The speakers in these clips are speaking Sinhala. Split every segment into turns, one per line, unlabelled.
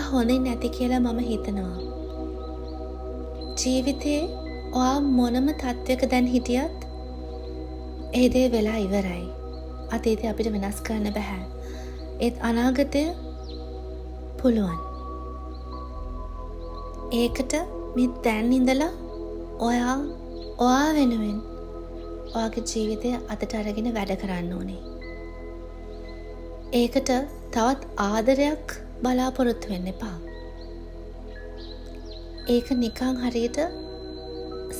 හොඳින් නැති කියලා මම හිතනවා. ජීවිතේ ඔයා මොනම තත්වයක දැන් හිටියත් ඒ දේ වෙලා ඉවරයි. අතීතය අපිට වෙනස් කරන්න බෑ. ඒත් අනාගතය පුළුවන්. ඒකට මේ දැන් ඉඳලා ඔයා වෙනුවෙන් ඔයාගේ ජීවිතය අතට අරගෙන වැඩ කරන්න ඕනේ. ඒකට තවත් ආදරයක් බලාපොරොත්තු වෙන්න එපා. ඒක නිකන් හරියට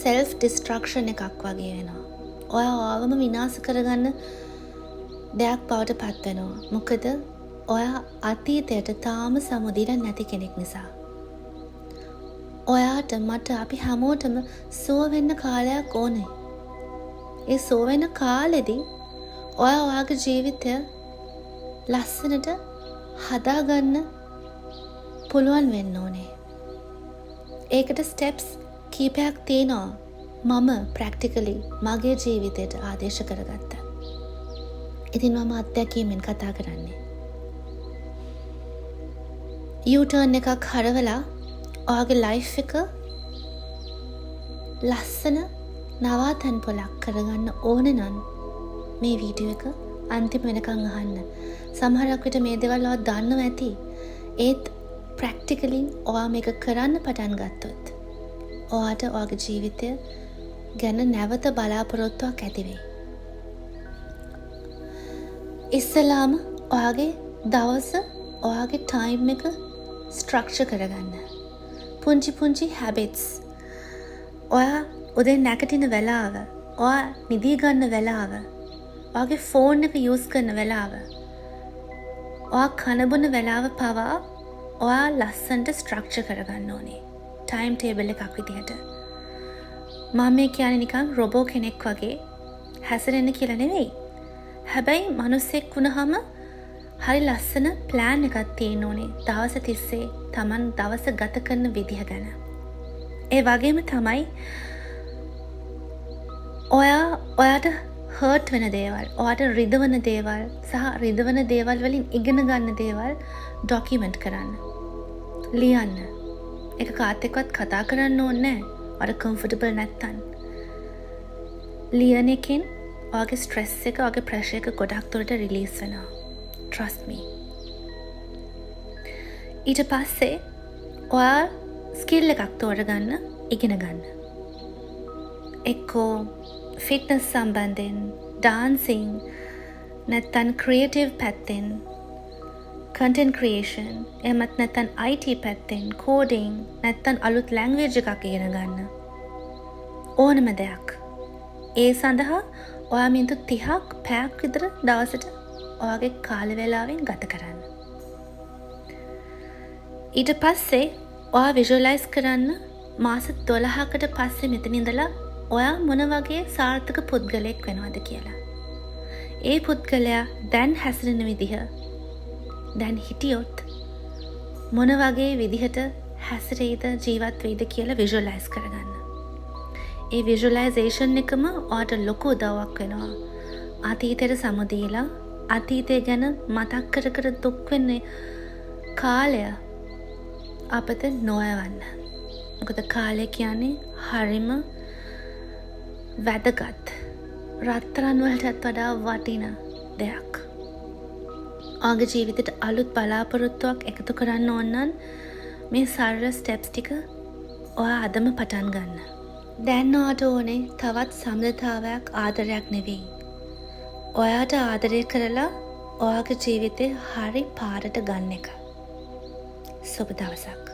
self destruction එකක් වගේ වෙනවා. ඔයාවම විනාශ කරගන්න දෙයක් බවට පත් වෙනවා. මොකද ඔයා අතීතයට තාම සමුදිලා නැති කෙනෙක් නිසා. ඔයාට මට අපි හැමෝටම සුව වෙන්න කාලයක් ඕනේ. ඒ සුව වෙන කාලෙදී ඔයාගේ ජීවිතය ලස්සනට හදාගන්න පුළුවන් වෙන්න ඕනේ. ඒකට ස්ටෙප්ස් කීපයක් තියෙනවා. මම ප්‍රැක්ටිකලි මගේ ජීවිතයට ආදේශ කරගත්තා. ඉතින් මම අත්දැකීමෙන් කතා කරන්නේ. U-turn එකක් හරවලා ඔයාගේ ලයිෆ් එක ලස්සන නවාතැන් පොලක් කරගන්න ඕන නම් මේ වීඩියෝ එක අන්තිම වෙනකන් අහන්න. සමහරක් විට මේ දේවල් ඔයා දන්නව ඇති. ඒත් ප්‍රැක්ටිකලි ඔයා මේක කරන්න පටන් ගත්තොත් ඔයාට ඔයාගේ ජීවිතය ගැන නැවත බලාපොරොත්තුවක් ඇති වෙයි. ඉස්සලාම ඔයාගේ දවස ඔයාගේ ටයිම් එක ස්ට්‍රක්චර් කරගන්න. පුංචි හැබිට්ස්. ඔයා උදේ නැගිටින වෙලාව, ඔයා නිදි ගන්න වෙලාව, ඔයාගේ ෆෝන් එක යූස් කරන වෙලාව, ඔයා කන බොන වෙලාව පවා ඔයා ලස්සනට ස්ට්‍රක්චර් කරගන්න ඕනේ. ටයිම් ටේබල් එකක් විදිහට. මම මේ කියන්නේ නිකන් රොබෝ කෙනෙක් වගේ හැසිරෙන්න කියලා නෙවෙයි. හැබැයි මිනිස්සෙක් වුණාම හරි ලස්සන ප්ලෑන් එකක් තියෙන්න ඕනේ. දවස් තිස්සේ Taman දවස ගත කරන විදිහ ගැන. ඒ වගේම තමයි ඔයාට හර්ට් වෙන දේවල්, ඔයාට රිදවන දේවල් සහ රිදවන දේවල් වලින් ඉගෙන ගන්න දේවල් ඩොකියුමන්ට් කරන්න. ලියන්න. ඒක කාත් එක්කවත් කතා කරන්න ඕනේ නැහැ. ඔයාට කම්ෆර්ටබල් නැත්තම්. ලියන එකෙන් ඔයාගේ ස්ට්‍රෙස් එක, ඔයාගේ ප්‍රෙෂර් එක ගොඩක් දුරට රිලීස් වෙනවා. Trust me. ඊට පස්සේ ඔයා ස්කිල් එකක් තෝරගන්න, ඉගෙන ගන්න. එක්කෝ ෆිට්නස් සම්බන්ධයෙන්, ඩාන්සිං, නැත්තම් ක්‍රියේටිව් පැත්තෙන්, content creation, එමත් නැත්තම් IT පැත්තෙන්, coding, නැත්තම් අලුත් ලැන්ග්වේජ් එකක් ඉගෙන ගන්න. ඕනම දෙයක්. ඒ සඳහා ඔයා මිනිත්තු 30ක් පැයක් විතර දවසට ඔයාගේ කාල වේලාවෙන් ගත කරන්න. ඊට පස්සේ ඔයා විජුවලයිස් කරන්න මාස 12කට පස්සේ මෙතන ඉඳලා ඔයා මොන වගේ සාර්ථක පුද්ගලයෙක් වෙනවද කියලා. ඒ පුද්ගලයා දැන් හැසිරෙන විදිහ දැන් හිටියොත් මොන වගේ විදිහට හැසිරෙයිද, ජීවත් වෙයිද කියලා විජුවලයිස් කරගන්න. ඒ විජුවලයිසේෂන් එකම ඔයාට ලොකු උදව්වක් වෙනවා. අතීතයට සමුදීලා අතීතය ගැන මතක් කර දුක් වෙන්නේ කාලය අපත නොයවන්න. මොකද කාලය කියන්නේ හරිම වැදගත්, රත්තරන් වලටත් වඩා වටින දෙයක්. ඔයාගේ ජීවිතයට අලුත් බලාපොරොත්තුවක් එකතු කරන්න ඕන නම් මේ සරල ස්ටෙප්ස් ටික ඔයා අදම පටන් ගන්න. දැන් ඔයාට ඕනේ තවත් සම්මතතාවයක්, ආදරයක් නෙවෙයි. ඔයාට ආදරය කරලා ඔයාගේ ජීවිතේ හරි පාරට ගන්න එක. සුබ දවසක්.